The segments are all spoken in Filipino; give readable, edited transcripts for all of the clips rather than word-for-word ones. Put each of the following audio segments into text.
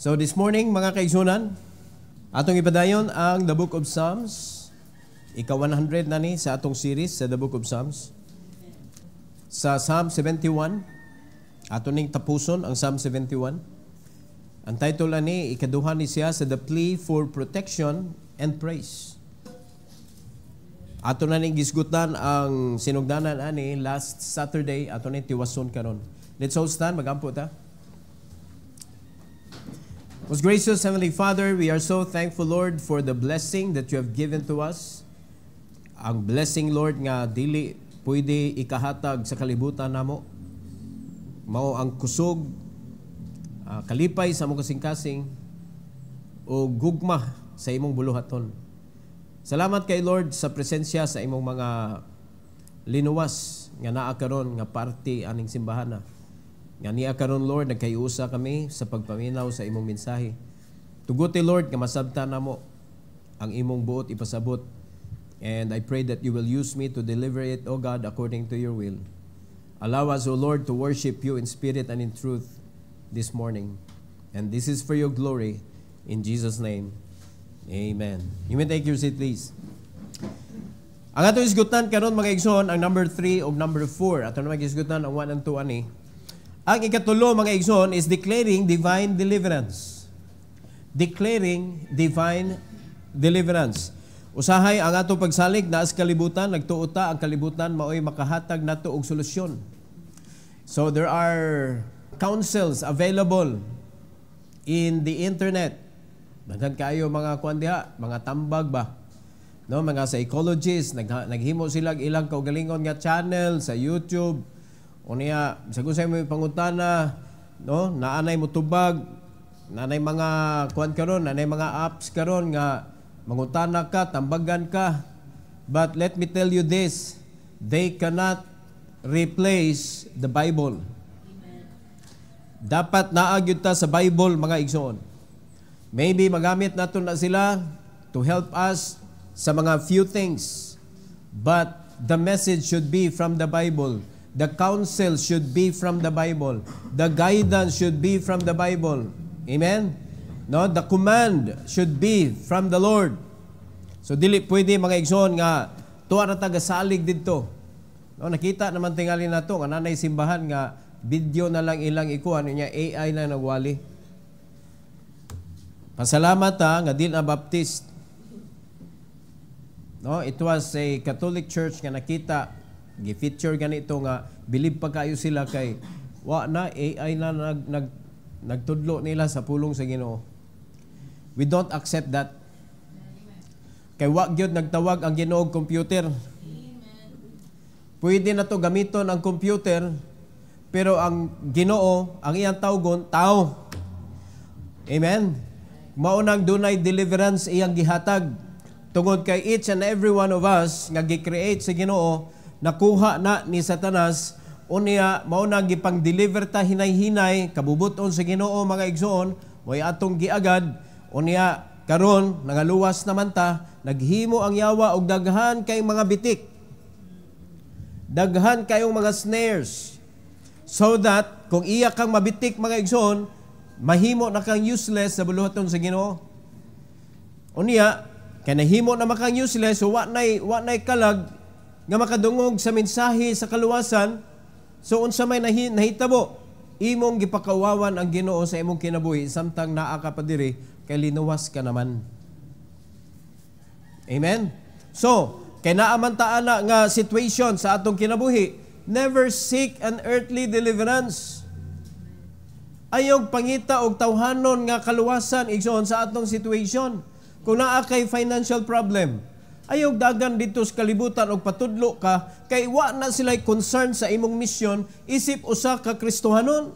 So this morning, mga kaigsunan, atong ipadayon ang The Book of Psalms. Ika-100 na ni sa atong series sa The Book of Psalms. Sa Psalm 71, ato ning tapuson ang Psalm 71. Ang title ani ikaduha ni siya sa The Plea for Protection and Praise. Ato na ning gisgutan ang sinugdanan ani last Saturday, ato ning tiwason karon. Let's all stand, magampo ta. Most gracious Heavenly Father, we are so thankful, Lord, for the blessing that you have given to us. Ang blessing, Lord, nga dili pwede ikahatag sa kalibutan namo. Mao ang kusog, kalipay sa among kasing-kasing, o gugma sa imong buluhaton. Salamat kay Lord sa presensya sa imong mga linuwas nga naa karon nga parte aning simbahan. Nga niya karon, Lord, nagkayusa kami sa pagpaminaw sa imong mensahe. Tuguti, Lord, nga masabtan namo ang imong buot ipasabot. And I pray that you will use me to deliver it, O God, according to your will. Allow us, O Lord, to worship you in spirit and in truth this morning. And this is for your glory. In Jesus' name, amen. You may take your seat, please. Ang atong isgutan karon mga igsoon, ang number 3 o number 4. Ato na mag-isgutan ang 1 and 2 ani. Ang ikatulo mga igsoon is declaring divine deliverance. Declaring divine deliverance. Usahay ang atong pagsalig naas kalibutan, nagtuota ang kalibutan maoy makahatag nato og solusyon. So there are counsels available in the internet. Daghan kayo mga kuan diha, mga tambag ba? No, mga psychologists naghimo sila ilang kaugalingon nga channel sa YouTube. O niya, sagun sa may pangutana, no, naanay mo tubag, naanay mga kuan karon, naanay mga apps karon nga mangutana ka, tambagan ka. But let me tell you this, they cannot replace the Bible. Amen. Dapat naagyud ta sa Bible mga igsoon. Maybe magamit nato na sila to help us sa mga few things. But the message should be from the Bible. The counsel should be from the Bible. The guidance should be from the Bible. Amen? No, the command should be from the Lord. So dili pwede mga igsoon nga tuwa ra tagasalig didto. No, nakita naman tingali nato nga nanay simbahan nga video na lang ilang ikuan niya AI na nagwali. Pasalamat nga dili na Baptist. No, it was a Catholic church nga nakita gi-feature ganito nga believe pa kayo sila kay wa na AI na nagtudlo nila sa pulong sa Ginoo. We don't accept that. Kay wa gyud nagtawag ang Ginoo og computer. Pwede na to gamiton ang computer pero ang Ginoo ang iyang tawgon tao. Amen. Mao nang dunay deliverance iyang gihatag tungod kay each and every one of us nga gi-create sa Ginoo nakuha na ni Satanas unya mao na gipang-deliver ta hinay-hinay kabubuton sa Ginoo mga igsoon way atong giagad unya karon nangaluwas naman ta naghimo ang yawa og daghan kay mga bitik daghan kayong mga snares so that kung iya kang mabitik mga igsoon mahimo na kang useless sa buluhaton sa Ginoo unya kay nahimo na makang useless so wa nay kalag nga makadungog sa mensahe sa kaluwasan, so unsa may nahitabo, imong gipakawawan ang Ginoo sa imong kinabuhi, samtang naa ka pa diri, kay linuwas ka naman. Amen? So, kay naaman taana nga situation sa atong kinabuhi, never seek an earthly deliverance. Ayog pangita og tawhanon nga kaluwasan igsoon sa atong situation. Kung naa kay financial problem, ayog dagan dito sa kalibutan og patudlo ka kay wa na sila concern sa imong mission isip usa ka Kristohanon.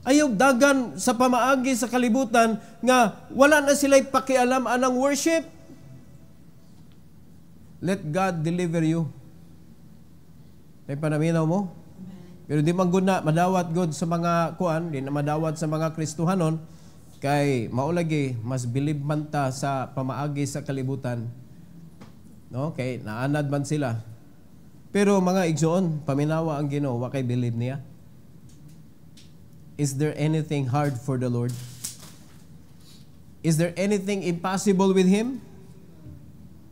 Ayog dagan sa pamaagi sa kalibutan nga wala na sila pakialam anang worship. Let God deliver you. Tay panaminaw mo. Pero di man gud na madawat god sa mga kuan, di na madawat sa mga Kristohanon kay maulagi mas believe man ta sa pamaagi sa kalibutan. No, kay naanad man sila. Pero mga igsoon, paminawa ang Ginoo, wa kay believe niya. Is there anything hard for the Lord? Is there anything impossible with Him?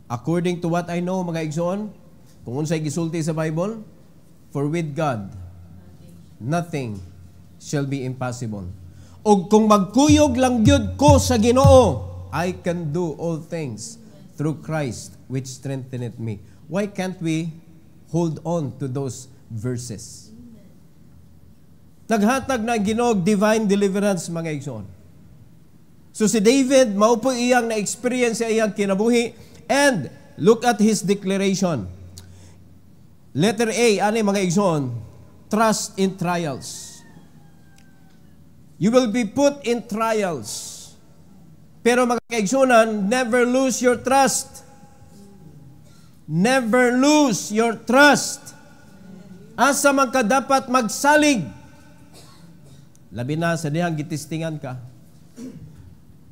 According to what I know, mga igsoon, kung unsay gisulti sa Bible, for with God, nothing shall be impossible. O kung magkuyog lang gyud ko sa Ginoo, I can do all things through Christ which strengtheneth me. Why can't we hold on to those verses? Naghatag na Ginoo divine deliverance, mga igsoon. So si David, maupo iyang na-experience sa iyang kinabuhi, and look at his declaration. Letter A, ano mga igsoon? Trust in trials. You will be put in trials. Pero mga kaigsunan, never lose your trust. Never lose your trust. Asa man ka dapat magsalig. Labi na sa dihang gitistingan ka.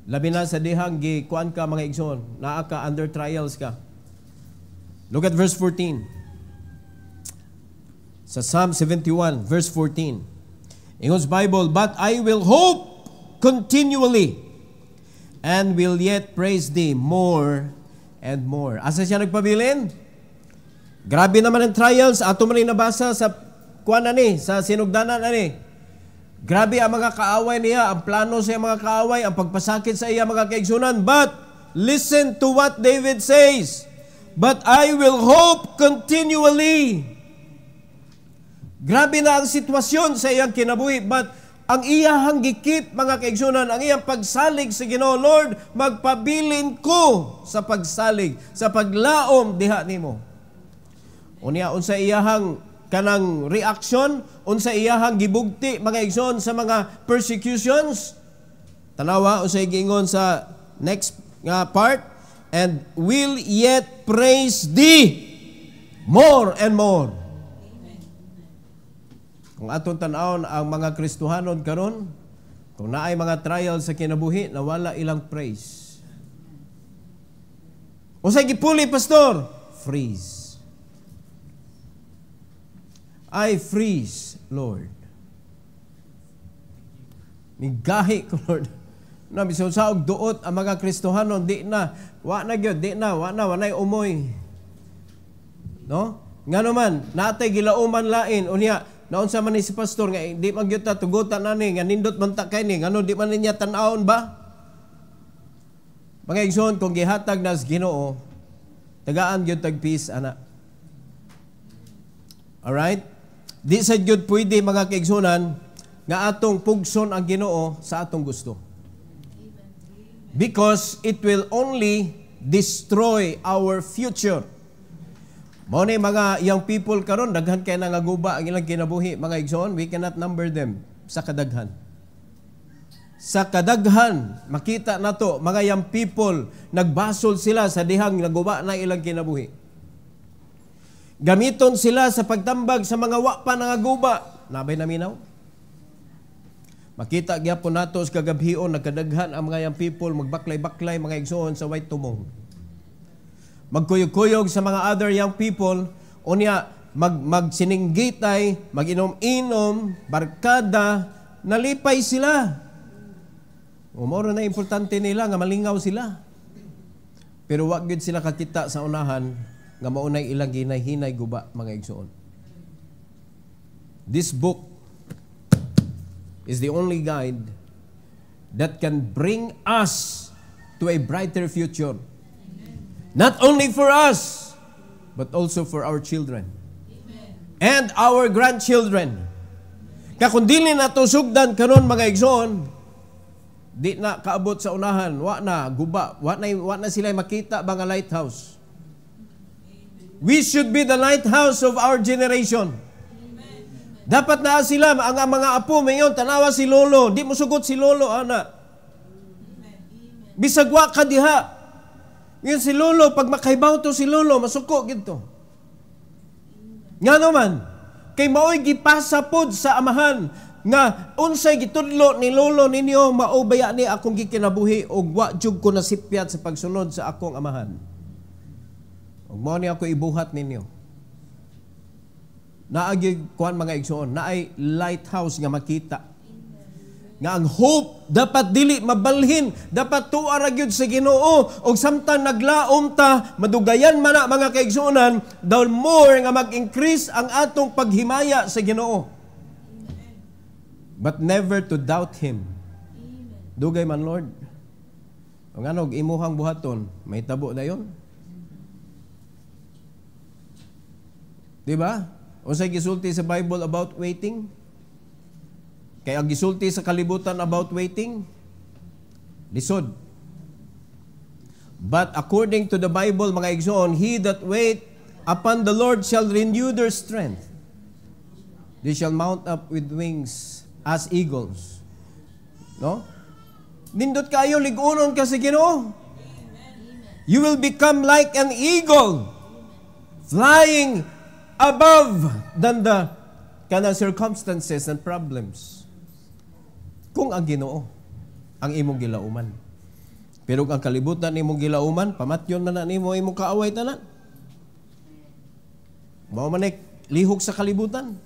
Labi na sa dihang gikuan ka, mga igsoon. Naa ka, under trials ka. Look at verse 14. Sa Psalm 71, verse 14. Ingon's Bible, but I will hope continually and will yet praise thee more and more. Asa siya nagpabilin? Grabe naman ang trials. Ato man rin nabasa sa kuan ani, sa sinugdanan ani. Grabe ang mga kaaway niya, ang plano sa mga kaaway, ang pagpasakit sa iya, mga kaigsunan. But listen to what David says. But I will hope continually. Grabe na ang sitwasyon sa iyang kinabuhi, but ang iyahang gikip, mga kaigsunan, ang iyang pagsalig sa Ginoo, Lord, magpabilin ko sa pagsalig, sa paglaom diha nimo. Unya, unsa iyahang kanang reaction, unsa iyahang gibugti, mga igsoon, sa mga persecutions. Tanawa, unsa giingon sa next part, and will yet praise thee more and more. Kung atong tan-awon ang mga Kristohanon karon, kung naay mga trial sa kinabuhi, nawala ilang praise. Unsay gipuli, pastor? Freeze. I freeze, Lord. Migahi ko, Lord. Na bisan sa og duot ang mga Kristohanon, di na, wa na gyud, di na, wa nay umoy. No? Ngano man, natay gilauman lain, unya, naunsa man ni si pastor nga di man gyud ta tugutan ani nga nindot man ta kay ni, ngano di man niya tan-awon ba? Mga igsoon, kung gihatag nas Ginoo, tagaan gyud tag peace ana. Alright? Di sa gyud pwede, mga kaigsunan, nga atong pugson ang Ginoo sa atong gusto. Because it will only destroy our future. Mao ni mga young people karon, daghan kay nangaguba ang ilang kinabuhi, mga igsoon, we cannot number them sa kadaghan. Sa kadaghan, makita nato mga young people, nagbasol sila sa dihang naguba na ilang kinabuhi. Gamiton sila sa pagtambag sa mga wapa nangaguba. Nabay na minaw. Makita gyapon nato sa kagabhion, nagkadaghan ang mga young people, magbaklay-baklay, mga igsoon, sa white tumong. Magkuyog-kuyog sa mga other young people, unya magsininggitay, mag-inom-inom, barkada, nalipay sila. Umoro na importante nila nga malingaw sila. Pero wag gid sila kakita sa unahan nga maunay ilang ginay-hinay guba, mga igsoon. This book is the only guide that can bring us to a brighter future. Not only for us, but also for our children. And our grandchildren. Kakundili na to sugdan karon, mga igsoon, di na kaabot sa unahan, wa na guba, wa na sila makita ba nga lighthouse. We should be the lighthouse of our generation. Amen. Dapat na sila, ang mga apo mayon, tanawa si lolo, di mo sugot si lolo, ana. Bisagwa ka diha. Ngayon si lolo, pag makaibaw to si lolo, masuko gito. Nga naman, kay maoy gipasa pod sa amahan, nga unsay gitudlo ni lolo ninyo, maubaya ni akong gikinabuhi, o wa jud ko nasipyat sa pagsunod sa akong amahan. Ug mao ni ako ibuhat ninyo. Naagi kuan, mga igsoon, naay lighthouse nga makita. nga ang hope dapat dili mabalhin, dapat tuwa ra gyud sa Ginoo, og samtang naglaom ta madugayan man na mga kaigsuonan, the more nga mag-increase ang atong paghimaya sa Ginoo. But never to doubt Him. Dugay man, Lord. Ang anog imuhang buhaton, may tabo dayon. Di ba? Unsay gisulti sa Bible about waiting? Kaya ang gisulti sa kalibutan about waiting, lisod. But according to the Bible, mga igsoon, he that wait upon the Lord shall renew their strength. They shall mount up with wings as eagles. No? Nindot kayo, ligunon ka sa Ginoo. You will become like an eagle, flying above than the kanang circumstances and problems. Kung ang Ginoo ang imong gilauman. Pero ang kalibutan imong gilauman, pamatyon man na nimo imong kaaway tanan. Mao man lihok sa kalibutan.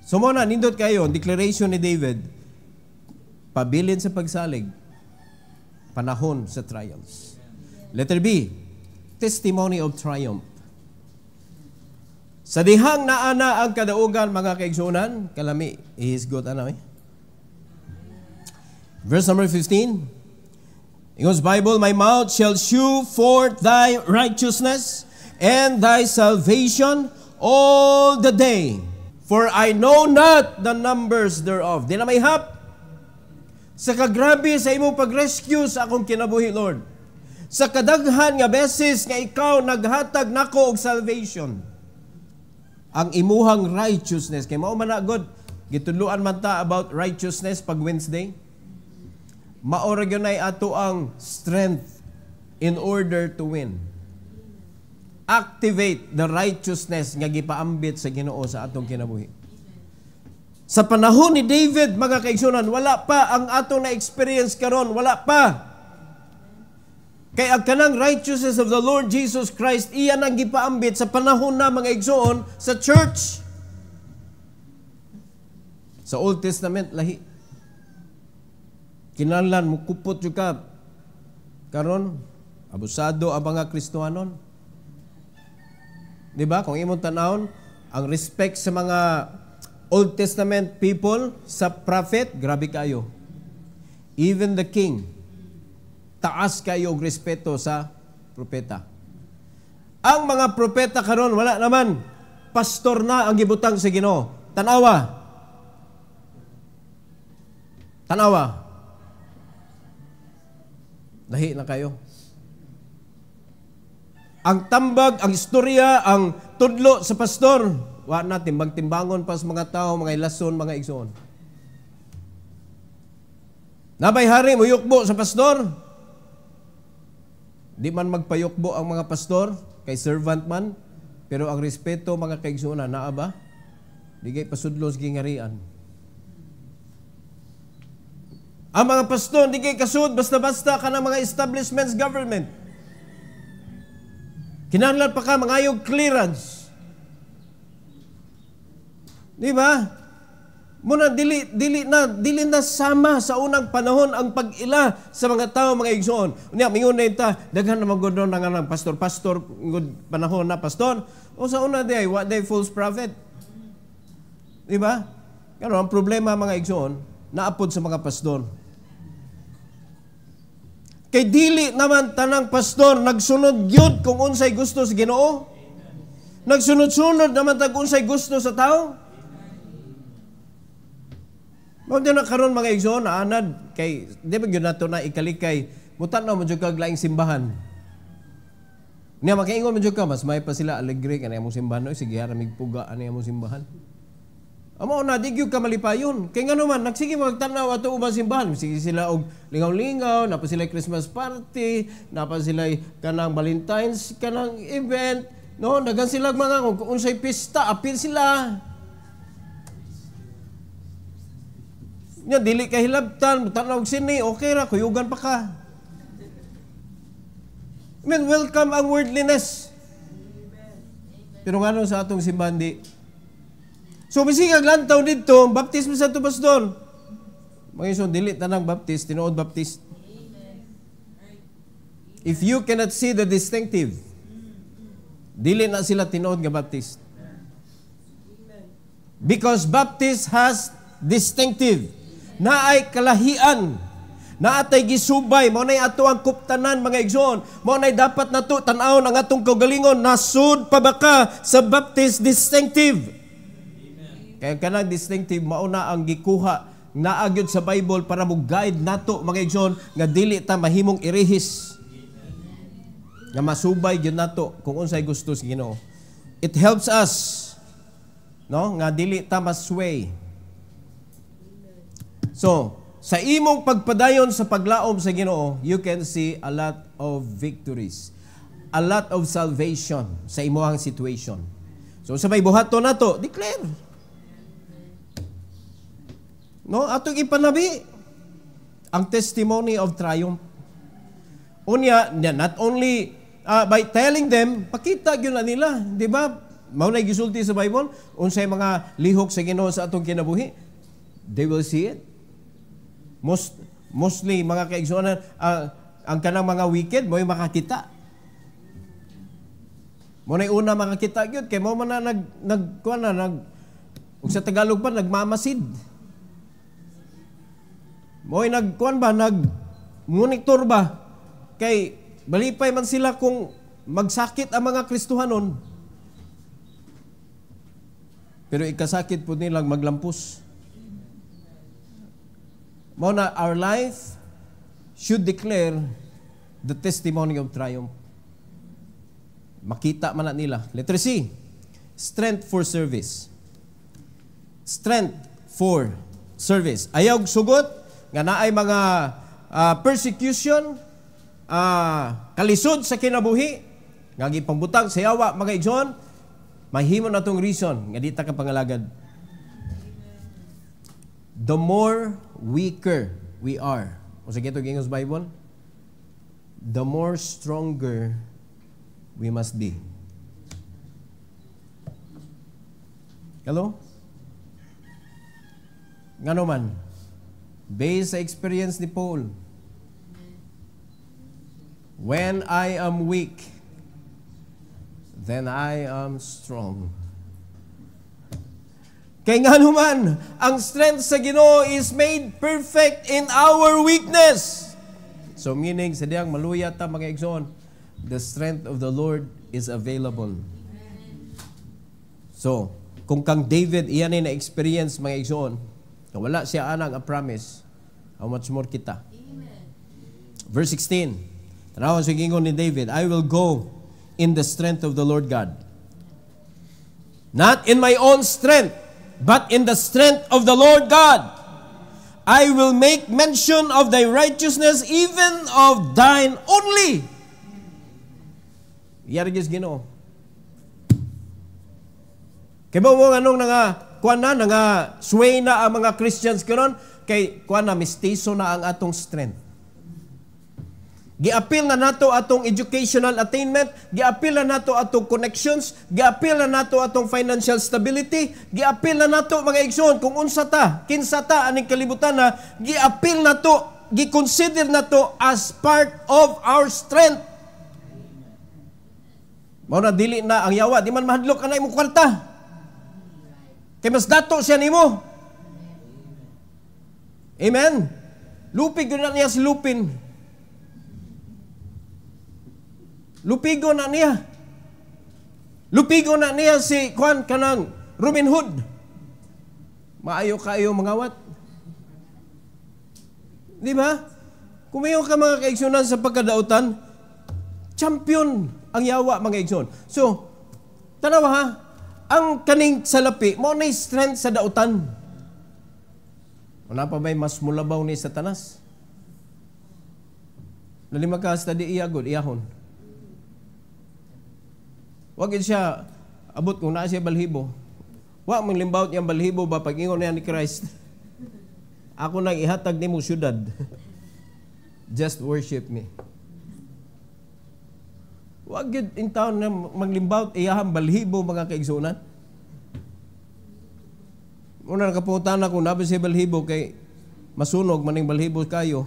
So mo na nindot kayo declaration ni David, pabilin sa pagsalig, panahon sa trials. Letter B, testimony of triumph. Sa dihang naana ang kadaugan, mga kaigsunan, kalami, is good, Verse number 15. In God's Bible, my mouth shall shew forth thy righteousness and thy salvation all the day. For I know not the numbers thereof. Di na may hap. Sa kagrabe sa imong pag-rescue sa akong kinabuhi, Lord. Sa kadaghan nga beses nga ikaw naghatag nako og salvation. Ang imuhang righteousness. Kay mao man na God, gitudluan man ta about righteousness pag Wednesday. Maora gyud nay ato ang strength in order to win. Activate the righteousness nga gipaambit sa Ginoo sa atong kinabuhi. Sa panahon ni David, mga kaigsunan, wala pa ang atong na-experience karon, wala pa. Kay ang kanang righteousness of the Lord Jesus Christ, iyan ang gipaambit sa panahon na, mga igsoon, sa church. Sa Old Testament, lahi. Kinahanglan mo kupot yung ka. Karon, abusado ang mga Kristohanon. Diba? Kung imong tanawon, ang respect sa mga Old Testament people, sa prophet, grabe kayo. Even the king, taas kayo og respeto sa propeta. Ang mga propeta karon wala naman. Pastor na ang gibutang sa Ginoo. Tanawa. Lahi na kayo. Ang tambag, ang istorya, ang tudlo sa pastor, wa natin magtimbangon pa sa mga tao, mga ilason, mga igsoon. Nabay hari mo yukbo sa pastor. Di man magpayukbo ang mga pastor, kay servant man, pero ang respeto mga kaigsuonan, naa ba? Di kay pasudlos gingarian. Ang mga pastor, di kay kasud, basta-basta ka ng mga establishments government. Kinahanglan pa ka mangayog clearance. Di ba? Muna dili na sama sa unang panahon ang pag-ila sa mga tao, mga igsoon. Unya mingon na ita, daghan na magudon nga nang pastor ngud panahon na pastor. O sa una day, what day false prophet. Di ba? Kano ang problema, mga igsoon, naapod sa mga pastor. Kay dili naman tanang pastor nagsunod gyud kung unsay gusto sa Ginoo. Nagsunod-sunod naman tag unsay gusto sa tao. Mao din na karon, mga igsoon, anad kay di ba gyud nato na ikalikay mutan-aw mo jud kag laing simbahan. Niya makaingon mo jud ka mas may pa sila alegre kanay among simbahan, sige haramig puga ani among simbahan. Amo na di gyud ka malipayon. Kay ngano man nagsige magtan-aw ato ubang simbahan, sige sila og lingaw-lingaw, napa sila Christmas party, napa sila kanang Valentine's kanang event, no, dagan sila mga kung unsay pista, apil sila. Nya dili ka hilabtan, tan-aw og sini, okay ra kuyugan pa ka. I mean, welcome ang worldliness. Pero ngano sa atong simbahan di. So, bisigag lantaw dito, baptismo sa ito, pastor. Mga igsoon, dili tanang baptist, tinuod baptist. If you cannot see the distinctive, dili na sila tinuod nga baptist. Because baptist has distinctive. Naay kalahian. Naatay gisubay. Mao nay ato ang kuptanan, mga igsoon. Mao nay dapat nato tan-awon ang atong kaugalingon. Nasud pa ba ka sa baptist distinctive? Kaya kanang distinctive, mauna ang gikuha naagyod sa Bible para mo guide nato, mga igsoon, nga dili ta mahimong irehis. Nga masubay gyud nato kung unsay gusto sa Ginoo. It helps us, no, nga dili ta masway. So, sa imong pagpadayon sa paglaom sa Ginoo, you can see a lot of victories, a lot of salvation sa imong situation. So, sa may buhaton nato, declare. No, atong ipanabi ang testimony of triumph. Unya, not only by telling them, pakita gyud na nila, di ba? Mao nay gisulti sa Bible, unsay mga lihok sa Ginoo sa atong kinabuhi, they will see it. Mostly mga kaigsuonan, ang kanang mga wicked mo'y makakita. Mo nay una makakita gyud kay mo man na ug sa Tagalog pa nagmamasid. Mo'y nag-monitor ba? Kay balipay man sila kung magsakit ang mga Kristohanon. Pero ikasakit po nilang maglampos. Mao na our life should declare the testimony of triumph. Makita man na nila. Letter C, strength for service. Strength for service. Ayaw sugot nga naay mga persecution, kalisod sa kinabuhi, nga gipangbutang sa yawa, mga igsoon, mahimo na itong reason nga di ta ka pangalagad. The more weaker we are, o sa gito gingos Bible, the more stronger we must be. Hello? Ngano man? Based sa experience ni Paul, when I am weak, then I am strong. Kaya nga naman, ang strength sa Ginoo is made perfect in our weakness. So meaning, sa diyang maluya ta, mga igsoon, the strength of the Lord is available. So, kung kang David, iyan ay na-experience, mga igsoon, na wala siya anang a promise, how much more kita? Amen. Verse 16, tanawan sa gingon ni David, I will go in the strength of the Lord God. Not in my own strength, but in the strength of the Lord God. I will make mention of thy righteousness, even of thine only. Yarigis Ginoo. Kaya mo anong kuan na sway na ang mga Christians karon kay kuan na mistiso na ang atong strength. Giapil na nato atong educational attainment, giapil na nato atong connections, giapil na nato atong financial stability, giapil na nato mga igsoon kung unsa ta, kinsa ta aning kalibutan na giapil na to, gi-consider na to as part of our strength. Mao na dili na ang yawa, di man mahadlok anay imong kwarta. Kay mas dato siya nimo. Amen. Lupig na niya si Lupin. Lupigo na niya. Lupigo na niya si Juan kanang Robin Hood. Maayo kayo mangawat. Di ba? Kumayo ka mga kaigsunan sa pagkadautan, champion ang yawa mga igsoon. So, tanawa ha, ang kaning salapi, mo na strength sa dautan. Wala pa ba'y mas mulabaw ni Satanas? Nalima ka study iyagod, iyahon. Wag siya, abot kung naa siya balhibo. Wag mong limbawt niyang balhibo ba pag-ingon niya ni Christ. Ako nang ihatag ni mo syudad. Just worship me. Wag yun in town na maglimbawt iyahang balhibo mga kaigsunan. Una nakapunta na kung nabi siya balhibo kay masunog maning balhibo kayo.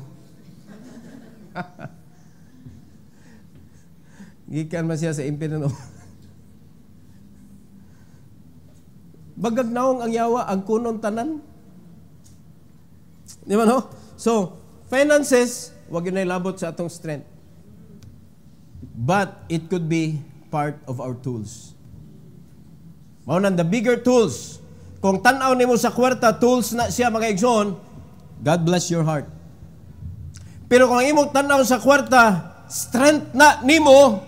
Gikan man siya sa impyerno. Bagag naong ang yawa, ang kunon tanan. Di ba no? So, finances, wag yun na ilabot sa atong strength. But it could be part of our tools. Maunan, the bigger tools. Kung tanaw nimo sa kwarta, tools na siya mga igsoon, God bless your heart. Pero kung imong tanaw sa kwarta, strength na nimo,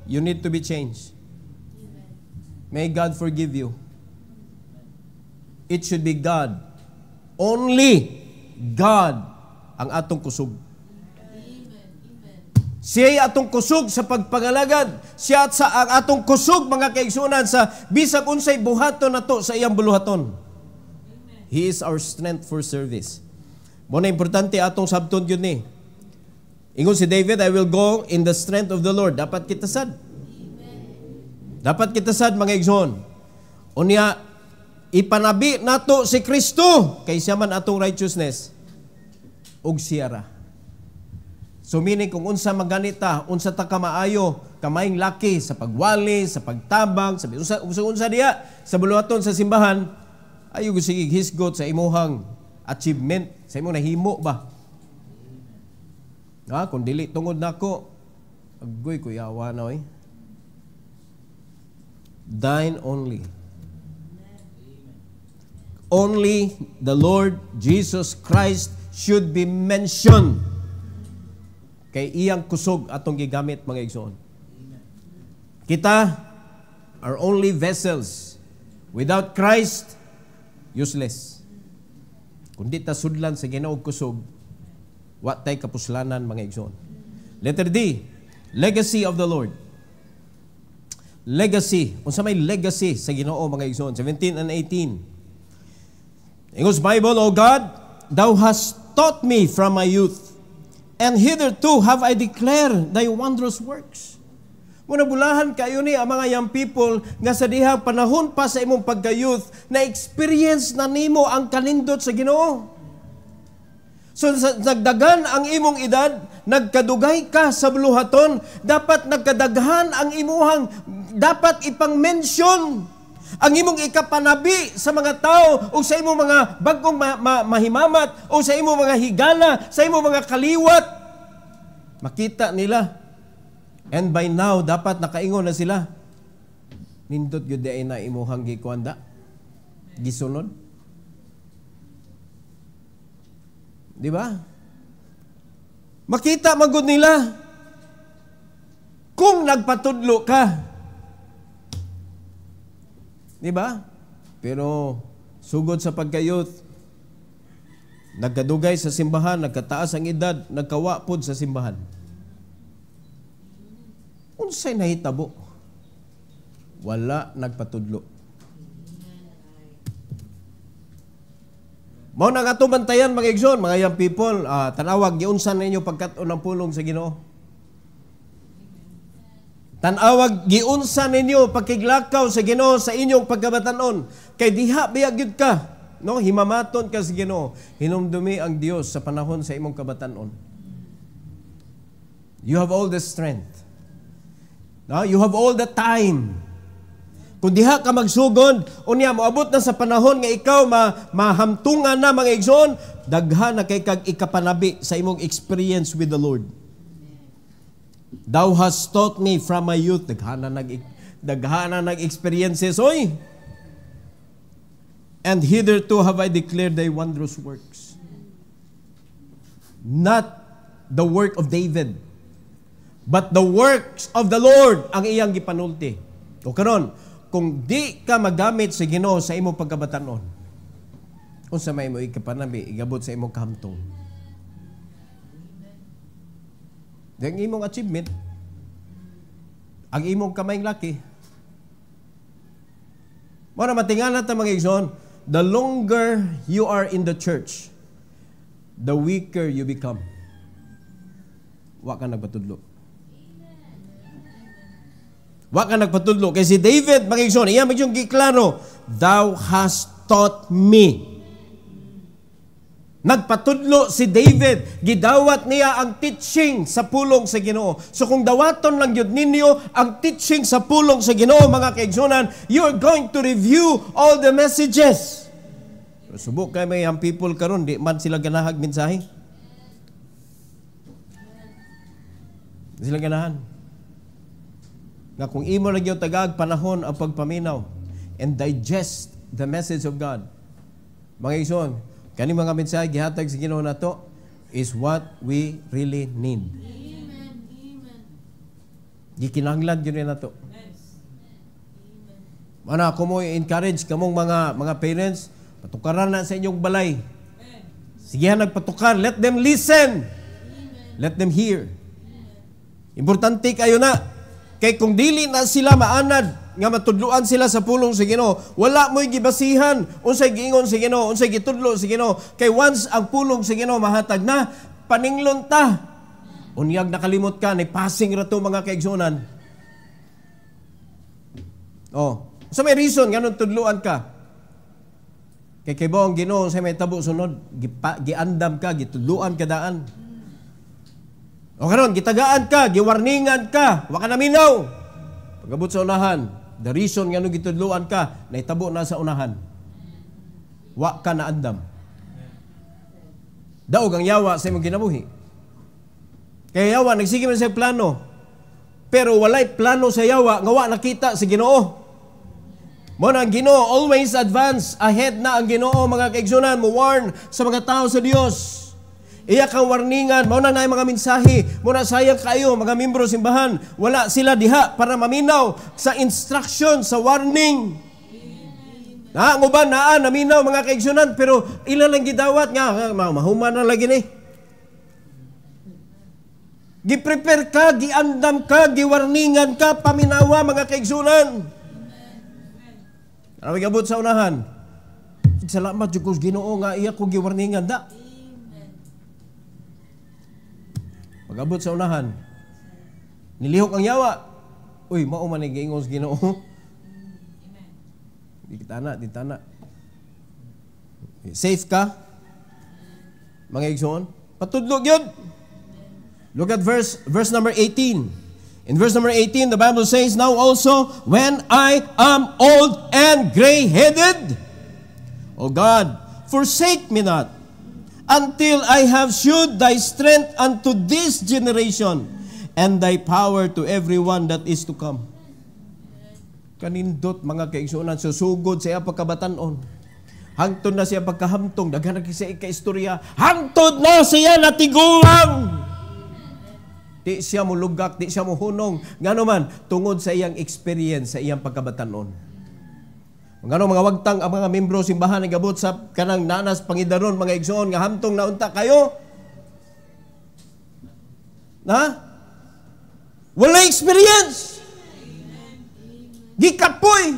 you need to be changed. May God forgive you. It should be God. Only God ang atong kusog. Siya atong kusog sa pagpangalagad. Siya sa ang atong kusog mga kaigsunan sa bisag unsay buhaton nato sa iyang buluhaton. He is our strength for service. Mo na importante atong sabton gyud ni. Ingon si David, I will go in the strength of the Lord. Dapat kita sad. Dapat kita sad mga igsoon. Unya ipanabi nato si Kristo kay siya man atong righteousness ug siya ra. So meaning kung unsa maganita, unsa ta ka maayo, kamayng laki sa pagwali, sa pagtabang, sa unsa diya sa buluhaton sa simbahan, ayo gyud sige hisgot sa imuhang achievement, sa imong nahimo ba? Kung dili tungod nako, agoy ko yawa na oy. Thine only. Only the Lord Jesus Christ should be mentioned. Kay iyang kusog atong gigamit mga igsoon. Kita are only vessels. Without Christ, useless. Kung di ta sudlan sa Ginoong kusog, wa tay kapuslanan mga igsoon. Letter D, legacy of the Lord. Legacy. Unsa may legacy sa Ginoo mga igsoon? 17 and 18. Ingos Bible, O God, Thou hast taught me from my youth, and hitherto have I declared Thy wondrous works. Muna bulahan kayo ni ang mga young people nga sa dihang panahon pa sa imong pagka-youth na experience na nimo ang kanindot sa Ginoo. So nagdagan ang imong edad, nagkadugay ka sa buluhaton, dapat nagkadaghan ang imuhang dapat ipang-mention ang imong ikapanabi sa mga tao o sa imong mga bagong mahimamat o sa imong mga higala, sa imong mga kaliwat. Makita nila. And by now, dapat nakaingon na sila. Nindot yun di ay na imuhang gikwanda. Gisunod. Di ba? Makita magod nila. Kung nagpatudlo ka. Di ba? Pero sugod sa pagkayuth, nagkadugay sa simbahan, nagkataas ang edad, nagkawapod sa simbahan. Unsay nahitabo? Wala nagpatudlo. Mao nang ato bantayan mga igsoon, mga young people, tanawag giunsan ninyo pagkat-on ng pulong sa Ginoo. Tanawag giunsan ninyo pakiglakaw sa Ginoo sa inyong pagkabatanon. Kay diha biyag gyud ka, no? Himamaton ka sa Ginoo. Hinumdumi ang Dios sa panahon sa imong kabatanon. You have all the strength. No? You have all the time. Kung diha ka magsugod, unya moabot na sa panahon nga ikaw mahamtungan na mga igsoon, daghan na kay kag ikapanabi sa imong experience with the Lord. Thou hast taught me from my youth. Daghana nag-experiences, oy. And hitherto have I declared Thy wondrous works. Not the work of David, but the works of the Lord ang iyang gipanulti. O karon, kung di ka magamit sa Ginoo sa imong pagkabatanon, unsa may mo ikapanabi, igabot sa imong kahamtong. Ang imong achievement, ang imong kamayng laki. Mara matingala ta mga igsoon, the longer you are in the church, the weaker you become. Wa ka nagpatudlo. Wa ka nagpatudlo. Kay si David, mga igsoon, iya magyong giklaro, Thou hast taught me. Nagpatudlo si David, gidawat niya ang teaching sa pulong sa Ginoo. So kung dawaton lang yun ninyo ang teaching sa pulong sa Ginoo, mga kaigsunan, you're going to review all the messages. Subok kay may ang people karon, di man sila ganahag mensahe. Di sila ganahan. Nga kung imo lang yung tagag panahon ang pagpaminaw and digest the message of God. Mga igsoon, kani mga mensahe gihatag sa Ginoo nato is what we really need. Amen. Amen. Gikinahanglan gyud nato. Ana ko mo encourage kamong mga parents, patukaran na sa inyong balay. Sige nagpatukar, let them listen. Let them hear. Importante kayo na. Kay kung dili na sila maanad nga matudluan sila sa pulong sa Ginoo, wala mo'y gibasihan unsay giingon sa Ginoo, unsay gitudlo sa Ginoo. Kay once ang pulong sa Ginoo mahatag na, paninglon ta. Unyag nakalimot ka, ni passing ra to mga kaigsunan. Oh, sa may reason nganong tudluan ka. Kay ang Ginoo sa may tabo sunod, giandam ka, gitudluan ka daan. O karon gitagaan ka, giwarningan ka, wa ka naminaw. Pagabot sa unahan, the reason nga nung gitudluan ka, naitabo na sa unahan. Wa ka na andam. Daog ang yawa sa imong kinabuhi. Kaya yawa, nagsige man sa plano. Pero walay plano sa yawa, nga wa nakita sa Ginoo. Mo na ang Ginoo, always advance, ahead na ang Ginoo, mga kaigsunan, mo warn sa mga tao sa Dios. Iya kang warningan, mauna na mga mensahe, muna sayang kayo, mga membro simbahan, wala sila diha para maminaw sa instruction, sa warning. Nguban naa, naminaw mga kaigsunan, pero ilan lang gidawat nga, mahuman na lagi ni. Giprepare ka, giandam ka, giwarningan ka, paminawa mga kaigsunan. Ano gabot sa unahan? Salamat, Diyos Ginoo nga, iya ko giwarningan, da. Pag-abot sa unahan, nilihok ang yawa. Uy, mao man giingon sa Ginoo. Di tana. Safe ka? Mga igsoon? Patudlog yun. Look at verse number 18. In verse number 18, the Bible says, "Now also, when I am old and gray-headed, O God, forsake me not, until I have shewed thy strength unto this generation, and thy power to everyone that is to come." Kanindot mga kaigsuonan, susugod sa iya pagkabatanon. Hangtod na siya pagkahamtong, daghan na siya ika-istorya, hangtod na siya natiguang. Di siya mulugak, di siya muhunong. Ngano man, tungod sa iyang experience, sa iyang pagkabatanon. Ngano mga wagtang ang mga membro simbahan ang gabot sa kanang nanas pangidaron mga igsoon nga hamtong naunta kayo. Na? Wala experience. Gikapoy.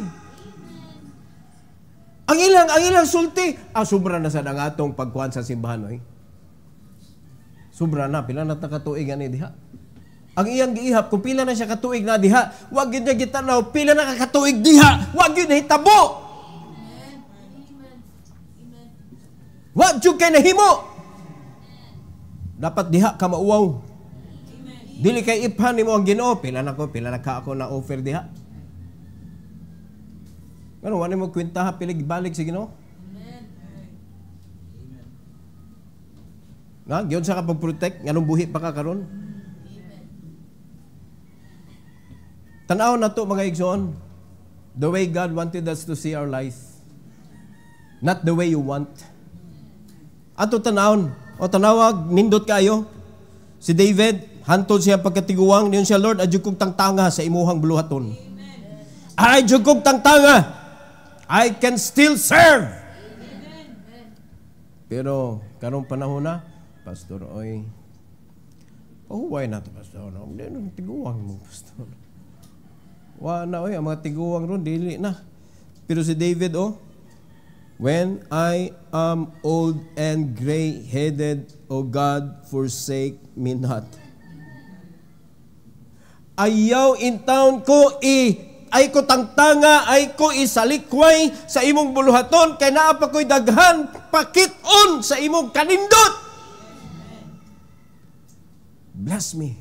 Ang ilang sulti, sobra na sa atong pagkuhan sa simbahan, oy. Sobra na, pila na katuig ani diha. Ang iyang giihap, kung pila na siya katuig na diha, wag yun niya gitanaw, pila na kakatuig diha, wag yun nahitabo. Wag yun kay nahimo. Dapat diha ka mauwaw. Dili kay iphan ni mo ang Ginoo, pila na ka ako na offer diha. Ano, wala mo kwenta ha, pilig balik sa Ginoo? Na, giyon sa kapag-protect, nganong buhi pa ka karon? Tanaw na to mga igsoon, the way God wanted us to see our life, not the way you want. Ato tanawon, o tanawag, nindot kayo, si David, hantod siya pagkatiguang, niyon siya, Lord, adyo kong tangtanga sa imuhang buluhaton. Adyo kong tangtanga, I can still serve. Pero, karong panahon na, Pastor, oy, pahuway na to, Pastor. Hindi nang tiguang mo, Pastor. Wala, oy, ang mga tiguang ron, dili na. Pero si David, when I am old and gray-headed, O God, forsake me not. Ayaw in town ko ay ko tangtanga, ay ko isalikway sa imong buluhaton, kay naa pa ko'y daghan pakit-on sa imong kanindot. Bless me.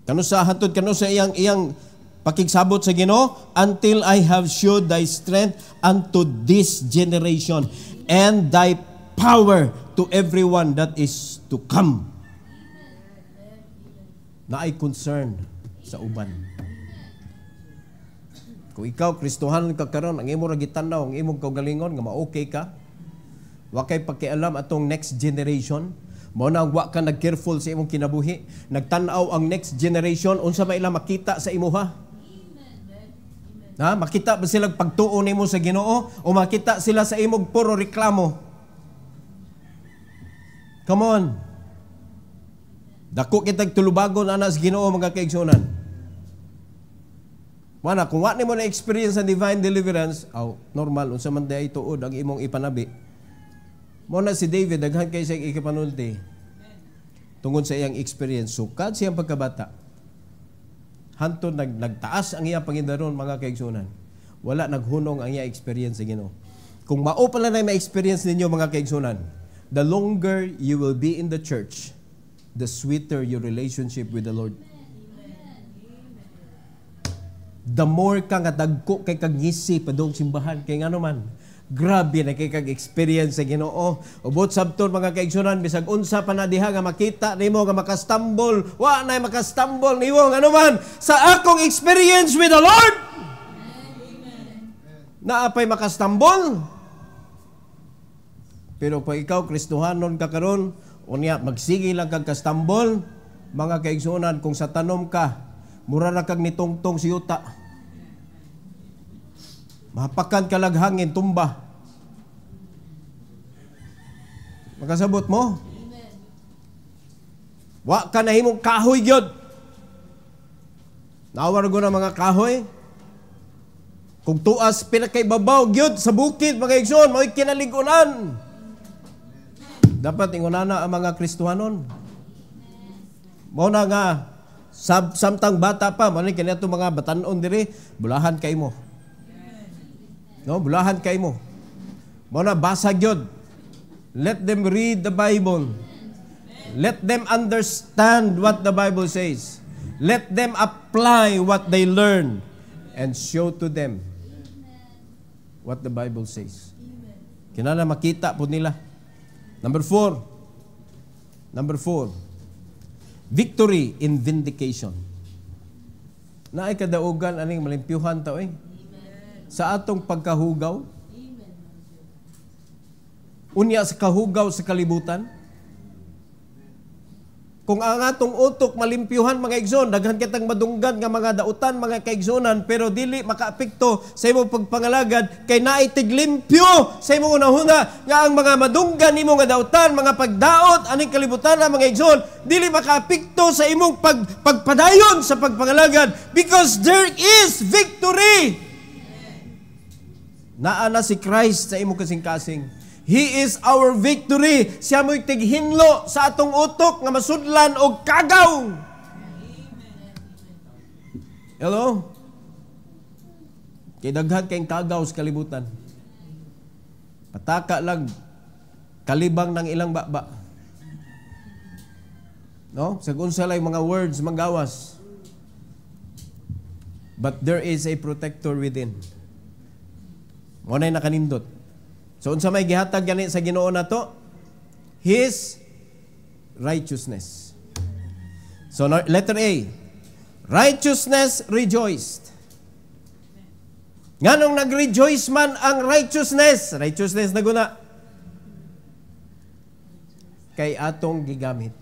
Kano sa hantod, kano sa iyang pakigsabot sa Ginoo, until I have showed thy strength unto this generation and thy power to everyone that is to come. Na ay concern sa uban. Kung ikaw, Kristohanon ka karon, ang imo ra gitanaw, ang imong kaugalingon, nga ma-okay ka, wa kay pakialam atong next generation, mo na wa ka nag-careful sa imong kinabuhi, nagtanaw ang next generation, unsa ba ila makita sa imuha? Ha? Makita ba sila pagtuo nimo sa Ginoo, o makita sila sa imong puro reklamo? Come on. Dako kitag tulubagon ana sa Ginoo, mga kaigsunan. Mana kung wa nimo na experience sa divine deliverance, normal unsa man day tuod ang imong ipanabi. Mo na si David daghan kay sa ikipanulti. Tungod sa iyang experience, sukad siyang pagkabata. Hantod nagtaas ang iyang pangindaron, mga kaigsunan. Wala naghunong ang iyang experience sa Ginoo. Kung mao pala na ma-experience ninyo, mga kaigsunan, the longer you will be in the church, the sweeter your relationship with the Lord. The more ka nga dagko kay kag ngisi padung simbahan, kay ngano man, grabe na kay kag experience sa Ginoo. Ubot sabton, mga kaigsunan, bisag unsa pa na diha nga makita nimo nga makastumble, wa na makastumble nimo ngano man sa akong experience with the Lord. Naapay makastumble. Pero pag ikaw Kristohanon ka karon, unya magsige lang kag kastambol, mga kaigsunan, kung sa tanom ka, mura na kag nitungtong si yuta. Mapakan ka laghangin, tumba. Makasabot mo? Wa ka nahimong kahoy gyud. Nawar go na mga kahoy. Kung tuas pinakaibabaw gyud sa bukid, mga kaigsunan, mo'y kinaligunan. Dapat ingunana ang mga Kristohanon. Mao na nga samtang bata pa, man kaniadto mga batan-on diri, bulahan kay mo. No, bulahan kay mo. Mao na basa gyud. Let them read the Bible. Let them understand what the Bible says. Let them apply what they learn and show to them what the Bible says. Kinala makita po nila. Number 4. Victory in vindication. Naay kadaugan aning malimpyuhan ta oy. Sa atong pagkahugaw. Unya sa kahugaw sa kalibutan. Kung ang atong utok malimpyuhan, mga igsoon, daghan kitang madunggan nga mga dautan, mga kaigsunan, pero dili makaapekto sa imong pagpangalagad kay naay tiglimpyo sa imong unahuna nga ang mga madunggan nimo nga dautan, mga pagdaot aning kalibutan, mga igsoon, dili makaapekto sa imong pagpadayon sa pagpangalagad because there is victory. Naa na si Christ sa imong kasing-kasing. He is our victory. Siya mo'y tighinlo sa atong utok nga masudlan og kagaw. Hello? Kay daghan kayong kagaw sa kalibutan. Pataka lang kalibang ng ilang baba. No? Sagun sa lay mga words manggawas. But there is a protector within. Mo nay nakanindot. So unsa may gihatag gani sa Ginoo nato? His righteousness. So letter A. Righteousness rejoiced. Nganong nag-rejoice man ang righteousness? Righteousness na guna. Kay atong gigamit.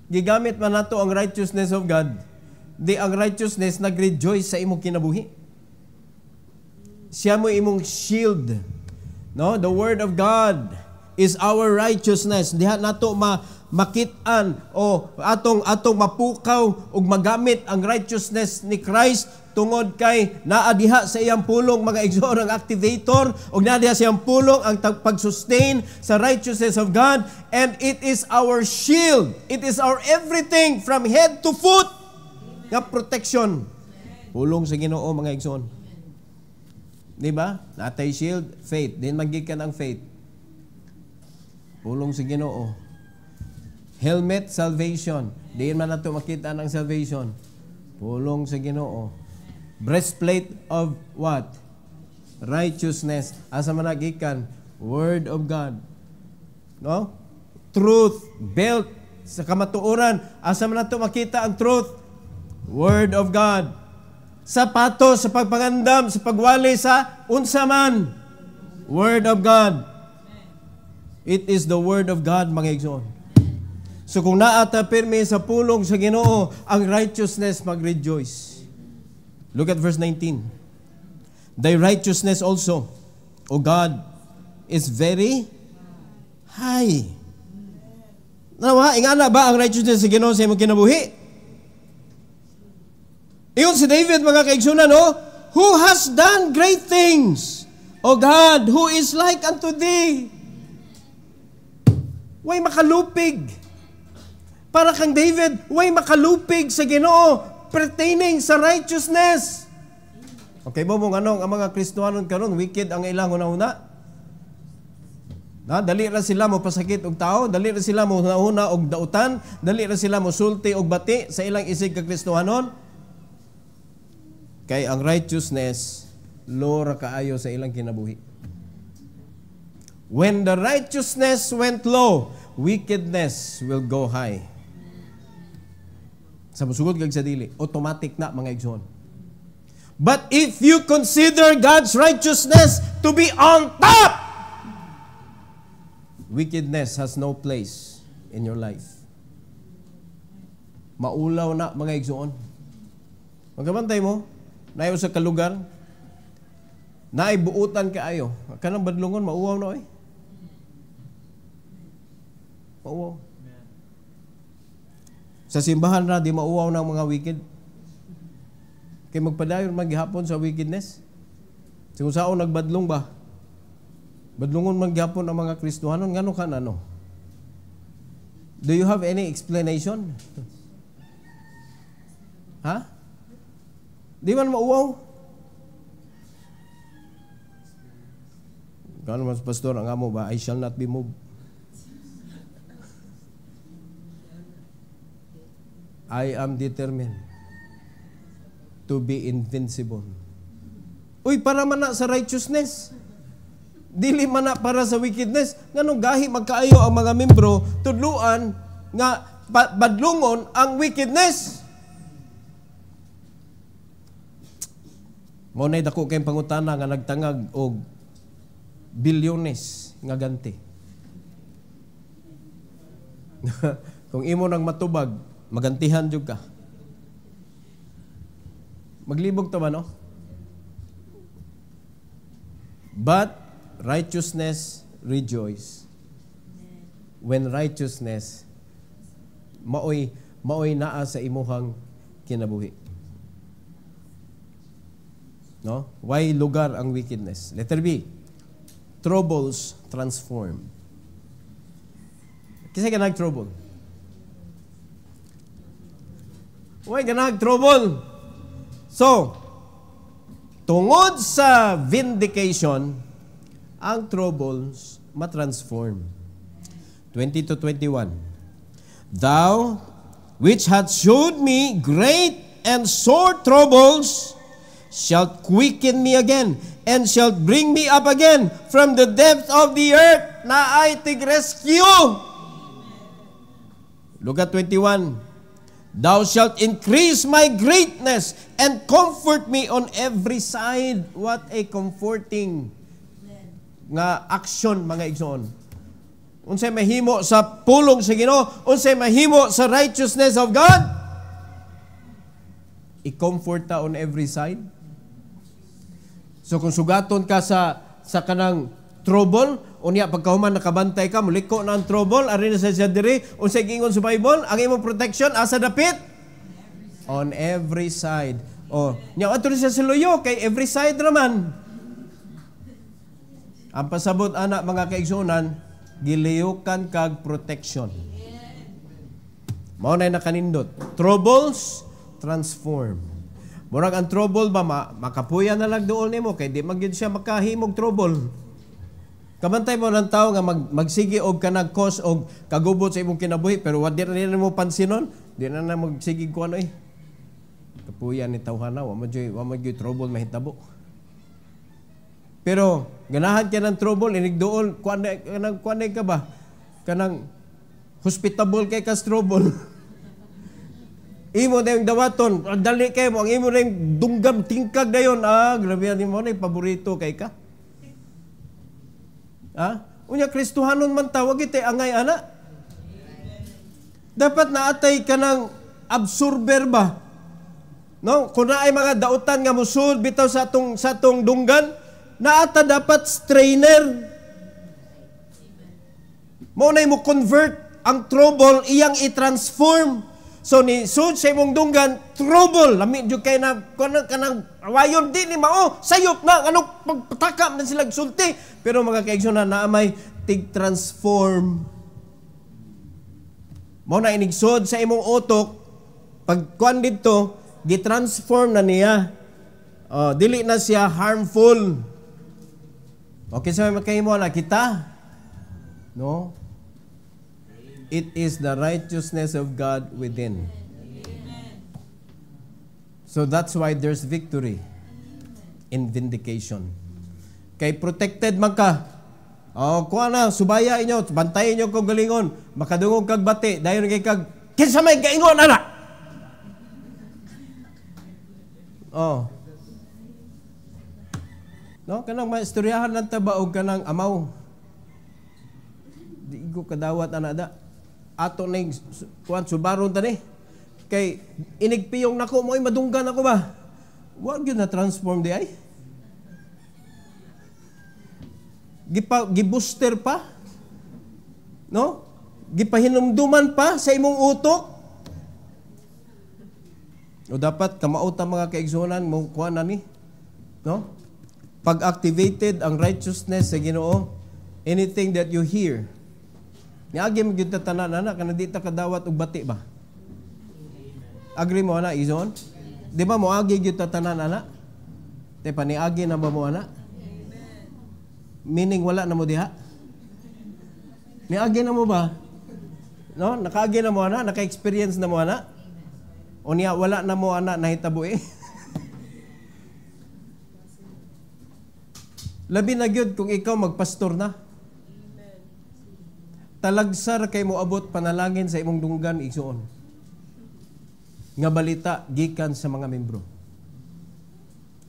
Gigamit man nato ang righteousness of God. Di ang righteousness nag-rejoice sa imong kinabuhi. Siya mo imong shield. No, the word of God is our righteousness. Diha nato makitaan o atong mapukaw ug magamit ang righteousness ni Christ tungod kay naa diha sa iyang pulong, mga igsoon, ang activator ug naa diha sa iyang pulong ang pag-sustain sa righteousness of God, and it is our shield. It is our everything from head to foot. nga protection. Pulong sa Ginoo mga igsoon. Di ba? Natay shield, faith. Din magikan ang faith. Pulong sa Ginoo. Helmet, salvation. Diin man nato makita ng salvation. Pulong sa Ginoo. Breastplate of what? Righteousness. Asa man nagikan? Word of God. No? Truth, belt sa kamatuoran. Asa man nato makita ang truth? Word of God. Sapatos sa pagpangandam, sa pagwali sa unsa man. Word of God. It is the Word of God, mga igsoon. So kung naata pirmi sa pulong sa Ginoo, ang righteousness mag-rejoice. Look at verse 19. Thy righteousness also, O God, is very high. Nawa, ingana ba ang righteousness sa Ginoo sa imong kinabuhi? Iyon si David, mga kaigsunan, no? Who has done great things, O God, who is like unto thee? Way makalupig. Para kang David, way makalupig sa Ginoo pertaining sa righteousness. Okay ba mong anong ang mga Kristohanon karon wicked ang ilang una-una? Dali ra sila mo pasakit og tao, dali ra sila mo una og dautan, dali ra sila mo sulti og bati sa ilang isig ka Kristohanon. Kay ang righteousness low ra kaayo sa ilang kinabuhi. When the righteousness went low, wickedness will go high. Sa musugod kag sa dili, automatic na mga igsoon. But if you consider God's righteousness to be on top, wickedness has no place in your life. Maulaw na mga igsoon. Magkabantay mo, nayo sa kalugar, naibuutan kaayo. Kanang badlungon, mauwaw na Mauwaw. Sa simbahan na, di mauwaw ng mga wicked. Kaya magpadayon maghapon sa wickedness. Kung saan nagbadlong ba? Badlungon maghapon ang mga Kristohanon. Ngano ka na, no? Do you have any explanation? Ha? Di man mauwaw? Kano mas pastor, ang amo ba? I shall not be moved. I am determined to be invincible. Uy, para man na sa righteousness. Dili man na para sa wickedness. Nganong gahi magkaayo ang mga membro tudluan nga badlungon ang wickedness. Mo nay dako kay pangutana nga nagtangag og bilyones nga ganti. Kung imo nang matubag, magantihan jud ka. Maglibog ta ba, no? But righteousness rejoice. When righteousness maoy naa sa imuhang kinabuhi. No? Why lugar ang wickedness? Letter B. Troubles transform. Kasi ka nag-trouble? Why ka nag-trouble? So, tungod sa vindication, ang troubles matransform. 20 to 21. Thou, which hath showed me great and sore troubles, shalt quicken me again, and shalt bring me up again from the depth of the earth, na ay tig-rescue. Look at 21. Thou shalt increase my greatness and comfort me on every side. What a comforting nga action, mga igsoon. Unsay mahimo sa pulong sa Ginoo, unsay mahimo sa righteousness of God, i-comfort ta on every side. So kung sugaton ka sa kanang trouble, unya pagkahuman nakabantay ka, muliko na ang trouble, ari na sa diri, unsay giingon sa Bible, ang imong protection asa dapit? On every side. Oh, nya ato sa siluyo kay every side raman. Ang pasabot ana mga kaigsunan, giliyukan kag protection. Mao nay nakanindot. Troubles transform. Murag ang trouble ba, makapuya na lang doon nimo kay di magyud siya makahimog trouble. Kabantay mo ng tao nga magsige og kanang cause og kagubot sa imong kinabuhi pero wa di na mo pansinon, di na magsige ko ano kapuya ni tawhana, wa man trouble mahitabo. Pero ganahan ka ng trouble inig doon kuan ka ba? Kanang hospitable kay ka trouble. Imo na yung dawaton, dali kayo mo, ang imo na yung dunggam, tingkag na yun. Grabe yan mo na yung paborito kay ka. Unya, Kristohanon man tawag iti, angay ana. Dapat naatay ka ng absorber ba? No? Kung na ay mga dautan nga musud, bitaw sa atong dunggan, naata dapat strainer. Mo na mo convert ang trouble, iyang i-transform. So ni sud sa imong dunggan trouble lami jud kay na kanang awayon di ni mao sayop na anong pagpatakam na sila sulti pero mga kaigsoon na naamay tig transform mo na inigsod sa imong utok pag kuan didto gi-transform na niya dili na siya harmful. Okay sa makahimo na kita no. It is the righteousness of God within. So that's why there's victory in vindication. Kay protected man ka. Kuha na, subaya inyo, bantayin nyo kong galingon, makadungog kag bati, dayon kay kag, kinsa may gaingon, anak! No, kanang maistoryahan lang taba o kanang amaw. Di ko kadawat anada. Ato na yung subaron tani. Kay inigpiyong nako mo ay madunggan ako ba? Huwag yun na transform di ay. Gibuster pa? No? Gipahinumduman pa sa imong utok? O dapat kamauta mga kaigsunan mo kuha na ni? No? Pag activated ang righteousness sa Ginoo, anything that you hear, niagi mo gyud tanan ana kana di ta kadawat og bati ba? Agree mo ana izon? Di ba mo agi gyud tanan ana? Te paniagi na ba mo ana? Meaning wala na mo diha? Niagi na mo ba? No, nakaagi na mo ana, naka-experience na mo ana? O niya wala na mo ana nahitabo Labi na gyud kung ikaw magpastor na. Talagsar kay mo abot panalangin sa imong dunggan igsuon. Nga balita gikan sa mga membro.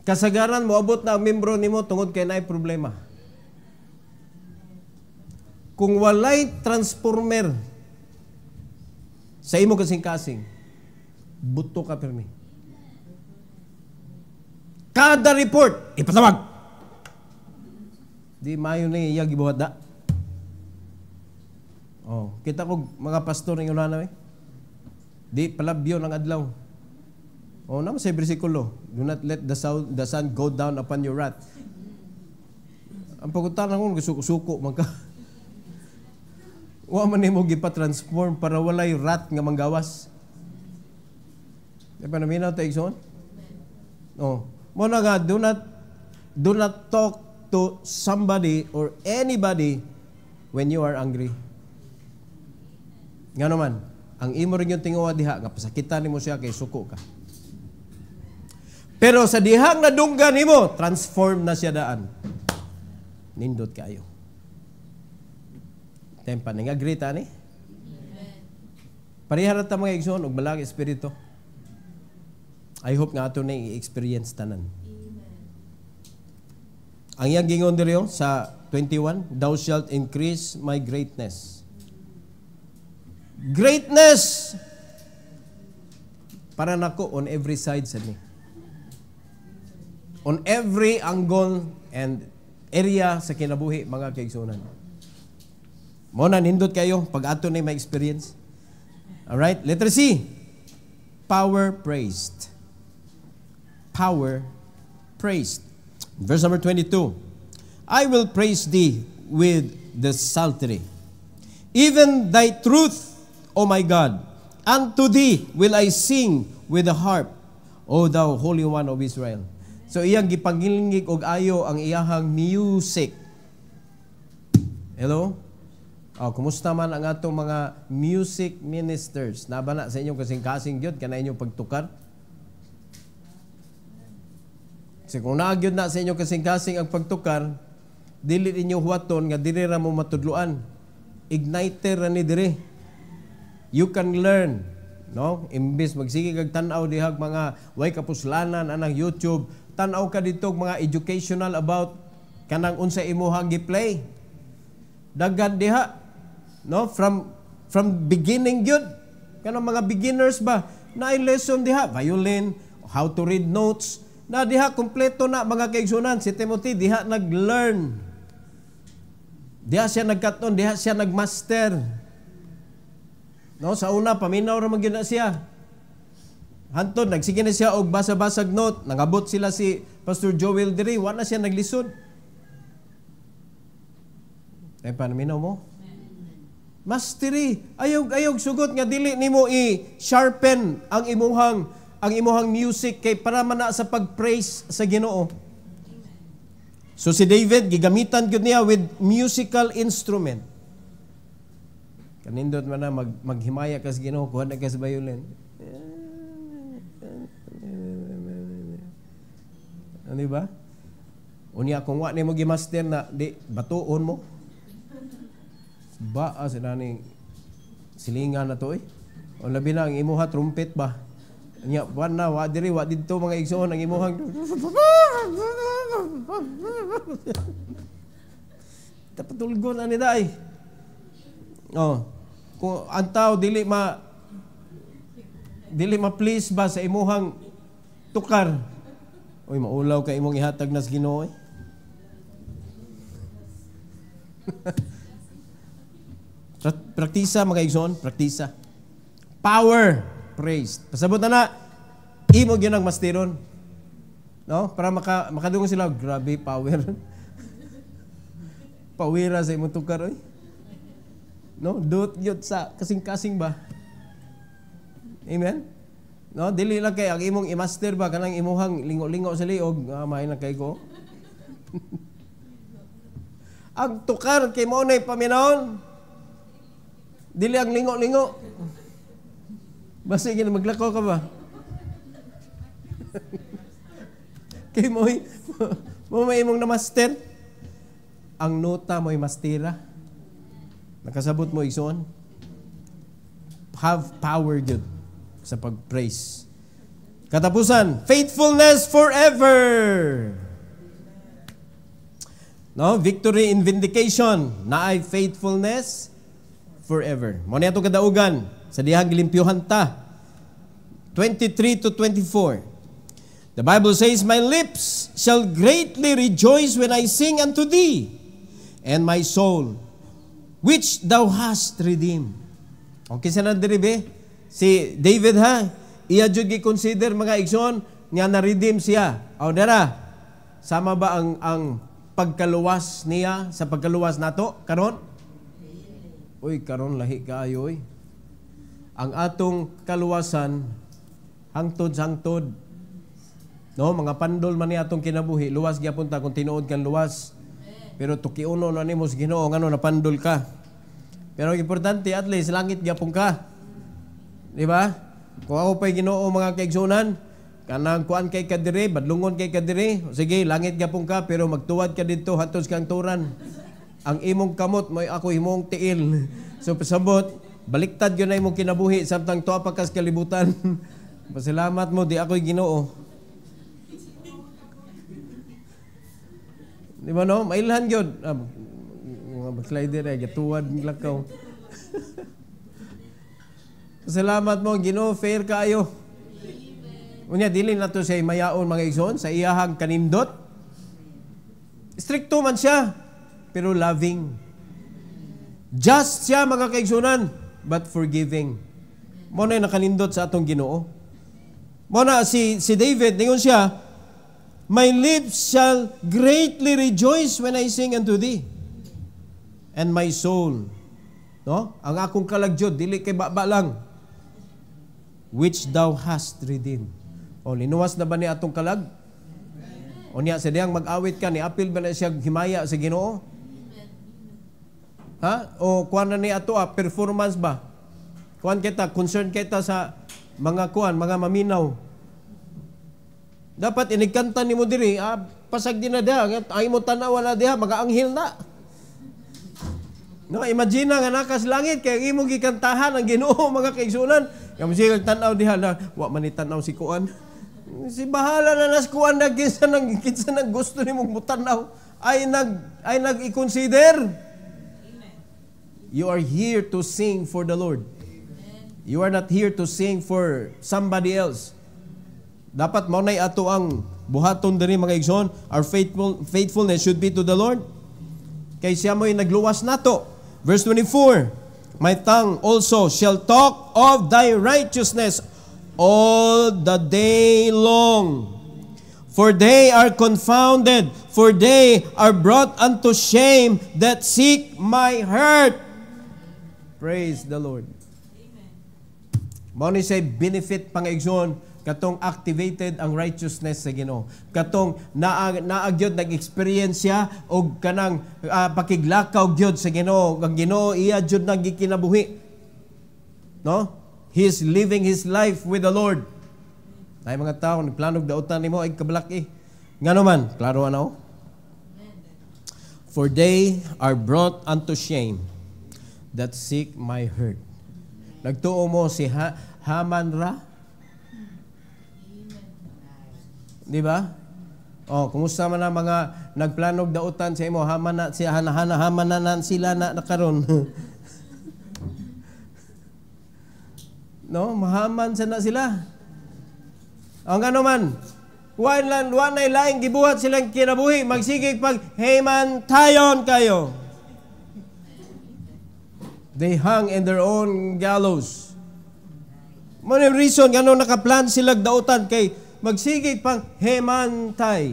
Kasagaran mo abot na ang membro nimo tungod kay naay problema. Kung walay transformer sa imo kasing-kasing, buto ka permi. Kada report ipatawag. Di mayo ni iya gibuhat da. Kita ko mga pastor ng ulana di palabyo ng adlaw. Naman sa bersikulo, do not let the sun go down upon your wrath. Ang pagutan ko, suko man ka. Wa man nimo gipa-transform para walay wrath nga manggawas. Di ba naminaw ta igsoon? Mo na nga, do not talk to somebody or anybody when you are angry. Nga naman, ang imo rin yung tinguwa diha, nga pasakitan mo siya kay suko ka. Pero sa dihang nadunggan nimo, transform na siya daan. Nindot kayo. Tempa nga agree ni? Parihara ta mga igsoon og balang espiritu. I hope nga ato na i-experience tanan. Ang iyang gingon diri sa 21, thou shalt increase my greatness. Greatness para nako on every side sa ni. On every angle and area sa kinabuhi mga kaigsunan. Mo na nindot kayo pag ato na may experience. All right, letter C. Power praised. Power praised. Verse number 22. I will praise thee with the psaltery. Even thy truth, O my God, unto thee will I sing with the harp, O thou Holy One of Israel. So iyang gipangilingig og ayo ang iyahang music. Hello? Kumusta man ang atong mga music ministers? Nabana sa inyong kasing-kasing gyud kana inyong pagtukar? Kasi kung naagyod na sa inyong kasing-kasing ang pagtukar, dili ninyo huwaton nga diri ra mo matudluan. Igniter ra ni diri. You can learn, no? Imbes magsige kag tan-aw dihag mga way kapuslanan anang YouTube, tan-aw ka dito mga educational about kanang unsa imong gi-play. Daghan diha, no? From beginning gyud, kanang mga beginners ba, na lesson diha, violin, how to read notes, na diha kompleto na mga kaigsunan. Si Timothy diha nag-learn. Diha siya nagkaton, diha siya nagmaster. No, sa una paminaw ra man gyud na siya. Hantod nagsige na siya og basa-basag note, nangabot sila si Pastor Joel diri, wa na siya naglisod. Ay panaminaw mo? Mastery. Ayog sugot nga dili nimo i-sharpen ang imuhang music kay para man na sa pag-praise sa Ginoo. So si David gigamitan gyud niya with musical instrument. Kanindot man na maghimaya ka sa Ginoo, kuha na ka sa violin. Ano ba? Unya kung wa nimo gimaster na di batuon mo. Ba sa naning silingan na to O labi na ang imuha trumpet ba? Nya wan na wa diri wa didto mga igsoon ang imuhang tapatulgon ani dai. Kung antaw dili ma please ba sa imuhang tukar. Oy maulaw ka imong ihatag nas Ginoo. Praktisa mga igsoon, praktisa. Power, praise. Pasabot na imo gyud ang masteron. No? Para makadungog sila, grabe power. Pawira sa imong tukar oy. No, dot gyud sa kasing-kasing ba. Amen. No, dili lang kay ang imong i-master ba kanang imuhang lingo-lingo sa liog, maay na kay ko. Ang tukar kay mo nay paminaon. Dili ang lingo-lingo. Basta gina maglako ka ba? Kay mo may imong na-master. Ang nota mo'y mastira. Nakasabot mo igsoon. Have power good sa pag-praise. Katapusan, faithfulness forever. No, victory in vindication. Naay faithfulness forever. Mo niya itong kadaugan sa dihang gilimpyuhan ta. 23 to 24. The Bible says, my lips shall greatly rejoice when I sing unto thee, and my soul, which thou hast redeemed. Okay sa nadiribe? Si David ha, iya jud gi-consider mga igsoon nga na-redeem siya. O dara, sama ba ang pagkaluwas niya sa pagkaluwas nato karon? Uy, karon lahi kaayo oy. Ang atong kaluwasan hangtod. No, mga pandol man ni atong kinabuhi, luwas gyapon ta kung tinuod kan luwas. Pero tukiuno na nimo sa Ginoo ngano napandol ka. Pero ang importante at least langit gyapon ka. Di ba? Kung ako pa'y Ginoo mga kaigsunan, kanang kuan kay kadiri, badlungon kay kadiri, sige, langit gyapon ka pero magtuwad ka dito hatos kang turan. Ang imong kamot mo'y ako imong tiil. So pasabot, baliktad yun na imong kinabuhi samtang tuwa pa kas kalibutan. Pasalamat mo, di ako'y Ginoo. Di ba no? Mailhan yun. Mga backslider ay gatuwad lakaw. Pasalamat mo, Ginoo, fair kaayo. Unya, dili na to siya mayaon mga igsoon sa iyahang kanindot. Stricto man siya, pero loving. Just siya mga kaigsunan, but forgiving. Mo na nakanindot sa atong Ginoo. Mo na si David, ningon siya, my lips shall greatly rejoice when I sing unto thee, and my soul. No? Ang akong kalagjod, dili kay baba lang. which thou hast redeemed. O, linuwas na ba ni atong kalag? O niya, sa diyang mag-awit ka, ni-apil ba na siya himaya sa Ginoo? Ha? O kuwan na ni ato performance ba? Kuwan kita, concern kita sa mga kuwan, mga maminaw. Dapat inigkanta ni mo diri, pasag din na diha, ay mo tanaw na diha, mga anghel na. No, imagine nga nakas langit, kaya imo gikantahan ang Ginoo mga kaigsunan. Yung siya tanaw diha na, wa man ni tanaw si kuwan. Si bahala na nas kuwan na kinsa nang gusto ni mong mutanaw ay nag-i-consider. You are here to sing for the Lord. You are not here to sing for somebody else. Dapat maunay ato ang buhaton diri mga igsoon. Our faithfulness should be to the Lord. Kay siya mo'y nagluwas nato. Verse 24, my tongue also shall talk of thy righteousness all the day long. For they are confounded, for they are brought unto shame that seek my hurt. Praise the Lord. Mao ni say benefit pangaigsoon katong activated ang righteousness sa Ginoo. Katong naagyod nag-experience siya og kanang pakiglakaw gyud sa Ginoo. Ang Ginoo iya jud nang gikinabuhi. No? He is living his life with the Lord. Ay mga tao ni planog dautan nimo ay kabalaki. Ngano man, klaro ano? For they are brought unto shame that seek my hurt. Nagtuo mo si Haman ra? Di ba? Oh, kumusta man ang mga nagplanog dautan sa imo? Haman na siya, haman na sila na nakaron. No, mahaman sa na sila. Ang ano man, wa na laing gibuhat silang kinabuhi, magsigig pag Haman tayon kayo. They hung in their own gallows. Mano yung reason gano'n nakaplan sila dautan kay magsigig pang himantay.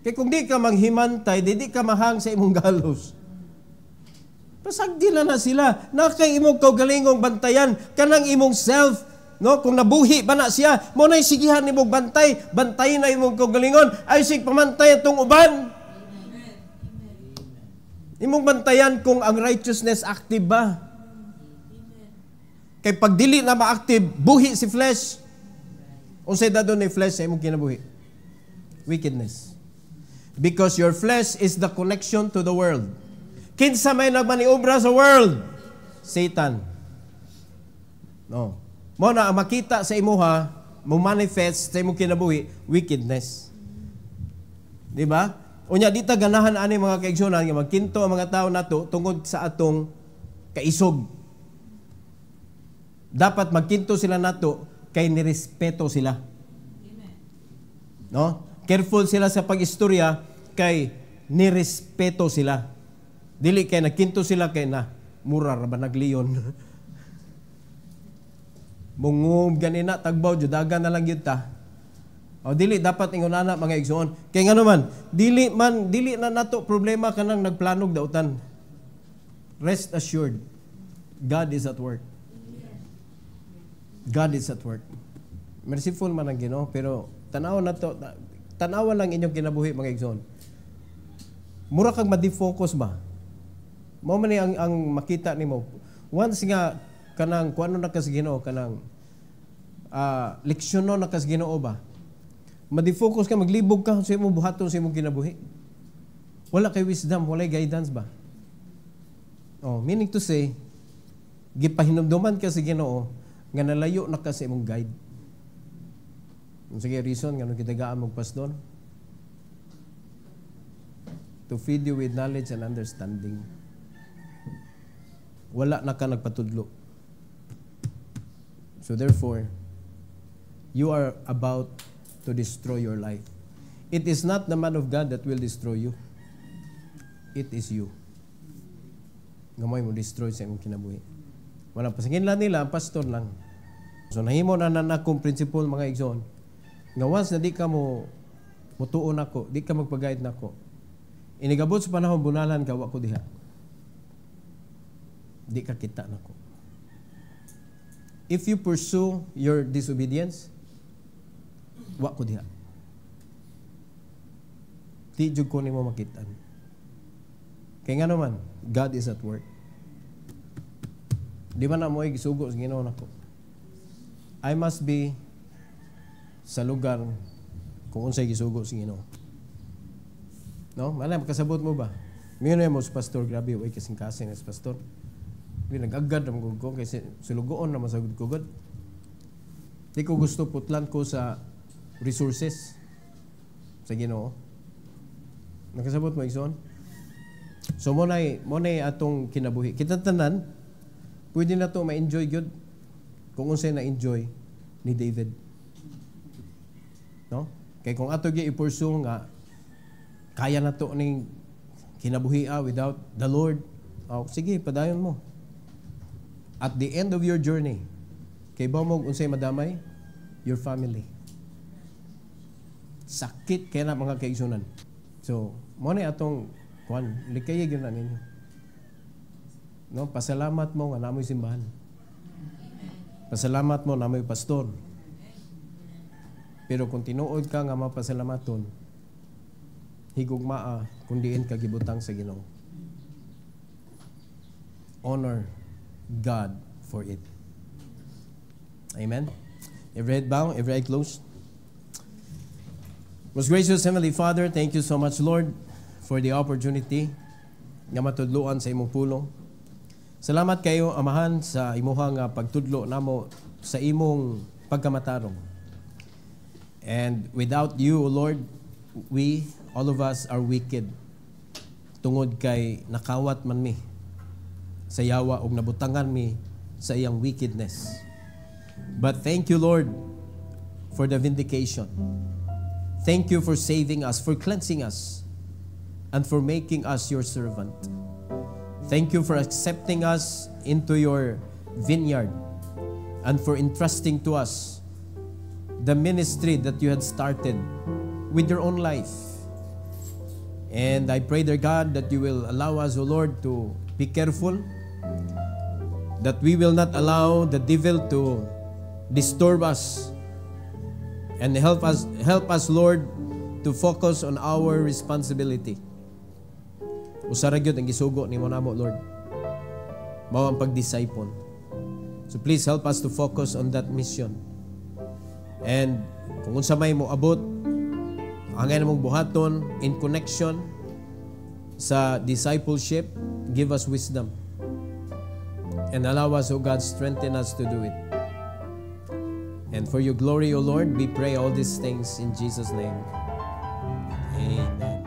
Kaya kung di ka maghimantay, di ka mahang sa imong gallows. Pasagdila na sila. Nakay imong kaugalingong bantayan, kanang imong self. No, kung nabuhi ba na siya, mo na'y sigihan imong bantay, bantayin na imong kaugalingon, ay sig pamantay itong uban. Imong bantayan kung ang righteousness active ba. Kay pag dili na ma-active, buhi si flesh. Unsay dado ni flesh sa imong kinabuhi? Wickedness. Because your flesh is the connection to the world. Kinsa may nagmaniobra sa world? Satan. No. Mo na ang makita sa imuha, mo manifest sa imong kinabuhi, wickedness. Di ba? Unya dita ganahan ani mga kaigsunan nga magkinto ang mga tao nato tungod sa atong kaisog. Dapat magkinto sila nato kay nirespeto sila. Amen. No? Careful sila sa pag-istorya kay nirespeto sila. Dili kay nagkinto sila kay na mura ra ba nagliyon. Mungum ganina tagbaw jud dagan na lang gyud ta. O dili dapat ingunana mga igsoon. Kay ngano man, dili na nato problema kanang nagplanog dautan. Rest assured, God is at work. God is at work. Merciful man ang Ginoo, pero tanawa lang inyong kinabuhi mga igsoon. Mura kang ma-defocus ba? Mao man ni ang makita nimo. Once nga kanang kuano na kas Ginoo kanang leksyonon na kas Ginoo ba? Madi-focus ka, maglibog ka sa imong buhaton sa imong kinabuhi. Wala kay wisdom, wala guidance ba? Oh, meaning to say, gipahinumduman ka sa Ginoo nga nalayo na ka sa imong guide. Sige reason nga nung kitagaan mong pastor? To feed you with knowledge and understanding. Wala na ka nagpatudlo. So therefore, you are about to destroy your life. It is not the man of God that will destroy you. It is you. Gamay mo destroy sa imong kinabuhi. Wala pasangin lang nila, pastor lang. So nahimo na akong principle mga igsoon. Nga once na di ka mo mutuon ako, di ka magpag-guide nako. Inigabot sa panahon bunalan ka wa ko diha. Di ka kita nako. if you pursue your disobedience, wa ko diha. Di jud ko nimo makitaan. Kaya nga naman, God is at work. Di man na mo gisugo sa Ginoo nako. I must be sa lugar kung unsay gisugo sa Ginoo. No? Malay, makasabot mo ba? Ngayon mo sa pastor, grabe, way kasing-kasing as pastor. Nag-agad ang ko kasi sulugoon na masagod ko God. Di ko gusto putlan ko sa resources sa Ginoo. Nakasabot mo, Igsoon? So, mo na atong kinabuhi. Kita tanan, pwede na to ma-enjoy good kung unsay na-enjoy ni David. No? Kaya kung ato gyud i-pursue nga, kaya na to ning kinabuhi without the Lord, sige, padayon mo. At the end of your journey, kay ba mo unsay madamay? Your family. Sakit kaya na mga kaigsunan. So, mo na atong likay gyud na ninyo. No, pasalamat mo nga namoy simbahan. Pasalamat mo namoy pastor. Pero kung tinuod ka nga mapasalamaton, higugmaa kung diin ka gibutang sa Ginoo. Honor God for it. Amen? Every head bow, every eye closed. Most gracious Heavenly Father, thank you so much, Lord, for the opportunity nga matudloan sa imong pulong. Salamat kayo, Amahan, sa imuhang pagtudlo namo sa imong pagkamatarong. And without you, Lord, we, all of us, are wicked. Tungod kay nakawat man mi sa yawa o nabutangan mi sa iyang wickedness. But thank you, Lord, for the vindication. Thank you for saving us, for cleansing us, and for making us your servant. Thank you for accepting us into your vineyard and for entrusting to us the ministry that you had started with your own life. And I pray, dear God, that you will allow us, O Lord, to be careful, that we will not allow the devil to disturb us, and help us, Lord, to focus on our responsibility. Usara gyud ang gisugo nimo namo, Lord, mao ang pag-disciple. So please help us to focus on that mission. And kung unsa may mo abot, angay namong buhaton in connection sa discipleship, give us wisdom. And allow us, O God, strengthen us to do it. And for your glory, O Lord, we pray all these things in Jesus' name. Amen.